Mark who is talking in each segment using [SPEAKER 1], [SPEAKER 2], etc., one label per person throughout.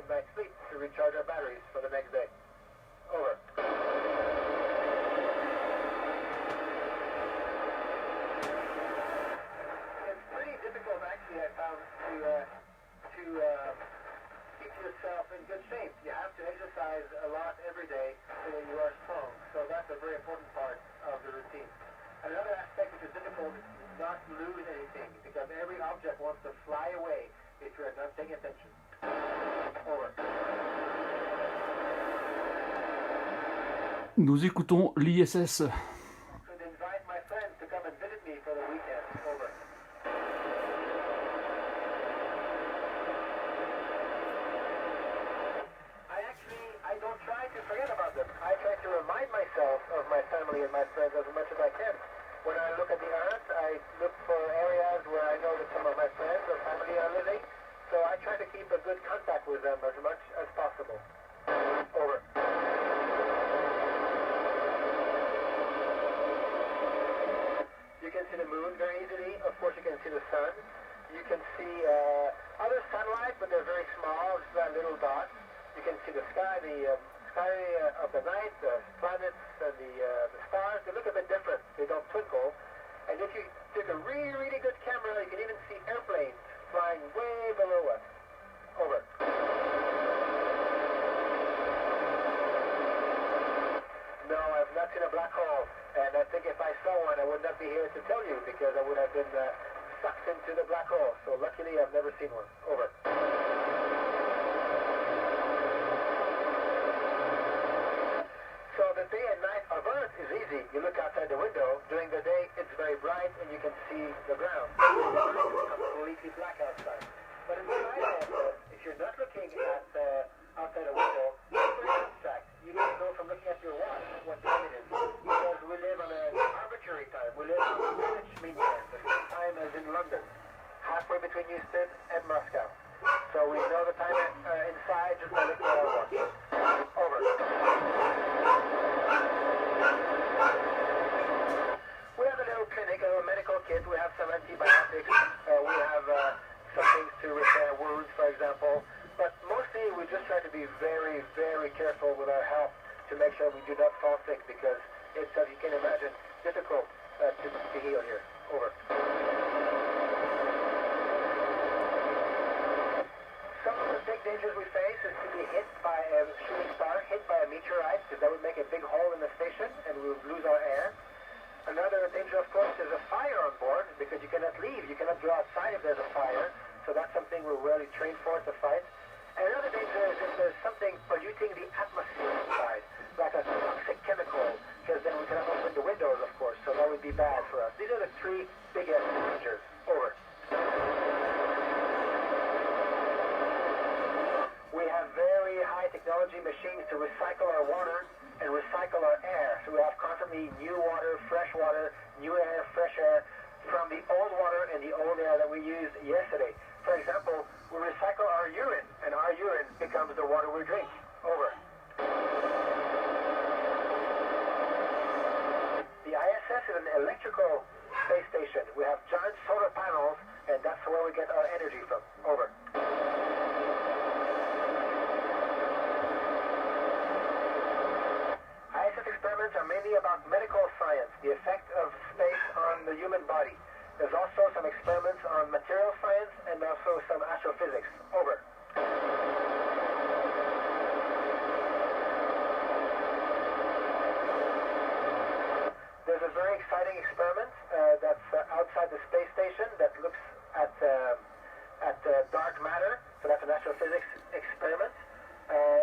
[SPEAKER 1] night's sleep to recharge our batteries for the next day. Over. It's pretty difficult, actually, I found, to keep yourself in good shape. You have to exercise a lot every day so that you are strong. So that's a very important part of the routine. Another aspect which is difficult is not lose anything, because every object wants to fly away if you're not paying attention. Over.
[SPEAKER 2] Nous écoutons l'ISS.
[SPEAKER 1] Could invite my friends to come and visit me for the weekend. Over. I don't try to forget about them. I try to remind myself of my family and my friends as much as I can. When I look at the earth, I look for areas where I know that some of my friends or family are living. So I try to keep a good contact with them as much as possible. Over. You can see the moon very easily. Of course, you can see the sun. You can see other sunlight, but they're very small, just that little dot. You can see the sky, sky of the night, the planets and the stars. They look a bit different. They don't twinkle. And if you take a really, really good camera, you can even see airplanes flying way below us. Over. No, I've not seen a black hole. And I think if I saw one, I would not be here to tell you, because I would have been sucked into the black hole. So luckily, I've never seen one. Over. So the day and night of Earth is easy. You look outside the window. During the day, it's very bright, and you can see the ground. It's completely black outside. But in the night, if you're not looking at outside the window, it's very abstract. You don't know from looking at your watch what time it is, because we live on an arbitrary time. We live on Greenwich Mean Time, the same time as in London, halfway between Houston and Moscow. So we know the time inside just by looking at our watch. Over. We have a little clinic, a little medical kit. We have some antibiotics. We have some things to repair wounds, for example. But mostly we just try to be very, very careful with our health to make sure we do not fall sick, because it's, as you can imagine, difficult to heal here. Over. Some of the big dangers we face is to be hit by a shooting star, hit by a meteorite, because that would make a big hole in the station and we would lose our air. Another danger, of course, is a fire on board, because you cannot leave. You cannot go outside if there's a fire. So that's something we're really trained for to fight. And another danger is if there's something polluting the atmosphere inside, like a toxic chemical, because then we cannot open the windows, of course. So that would be bad for us. These are the three biggest dangers. Over. We have very high technology machines to recycle our water and recycle our air. So we have constantly new water, fresh water, new air, fresh air from the old water and the old air that we used yesterday. For example, we recycle our urine, and our urine becomes the water we drink. Over. The ISS is an electrical space station. We have giant solar panels, and that's where we get our energy from. Over. ISS experiments are mainly about medical science, the effect of space on the human body. There's also some experiments on material science and also some astrophysics. Over. There's a very exciting experiment that's outside the space station that looks at dark matter. So that's an astrophysics experiment.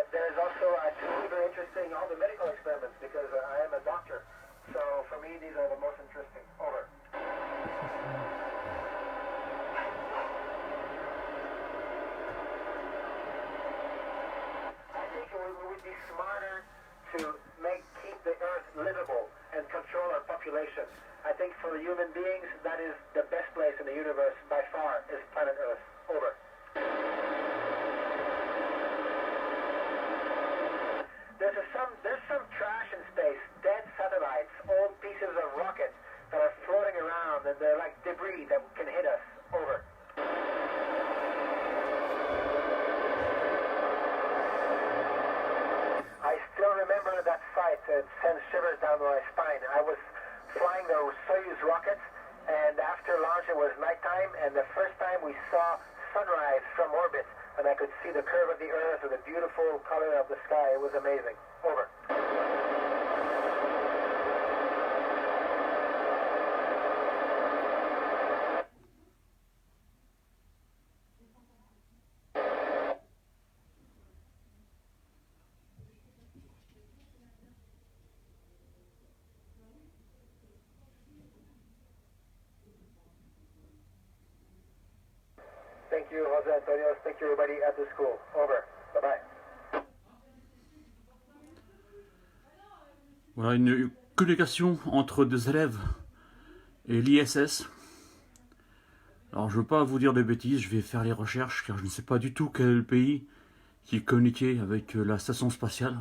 [SPEAKER 1] There's also actually very interesting all the medical experiments, because I am a doctor. So for me, these are the most interesting. Over. I think we would be smarter to keep the Earth livable and control our population. I think for human beings, that is the best place in the universe by far, is planet Earth. Over. There's some trash in space, dead satellites, old pieces of rockets that are floating around, and they're like debris that can hit us. Over. it sends shivers down my spine. I was flying the Soyuz rockets, and after launch it was nighttime, and the first time we saw sunrise from orbit, and I could see the curve of the Earth or the beautiful color of the sky. It was amazing. Over. Thank you, Jose Antonio. Thank you, everybody at the school. Over. Bye-bye.
[SPEAKER 2] Voilà une communication entre des élèves et l'ISS. Alors je ne veux pas vous dire de bêtises, je vais faire les recherches car je ne sais pas du tout quel pays qui communiquait avec la station spatiale.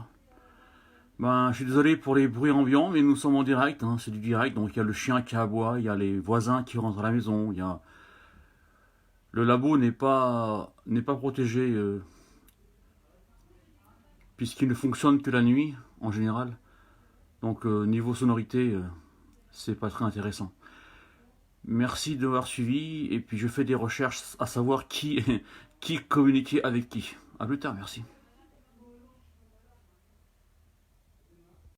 [SPEAKER 2] Ben, je suis désolé pour les bruits ambiants, mais nous sommes en direct, hein, c'est du direct, donc il y a le chien qui aboie, il y a les voisins qui rentrent à la maison, il y a... Le labo n'est pas protégé puisqu'il ne fonctionne que la nuit en général. Donc niveau sonorité, c'est pas très intéressant. Merci de m'avoir suivi et puis je fais des recherches à savoir qui communiquait avec qui. A plus tard, merci.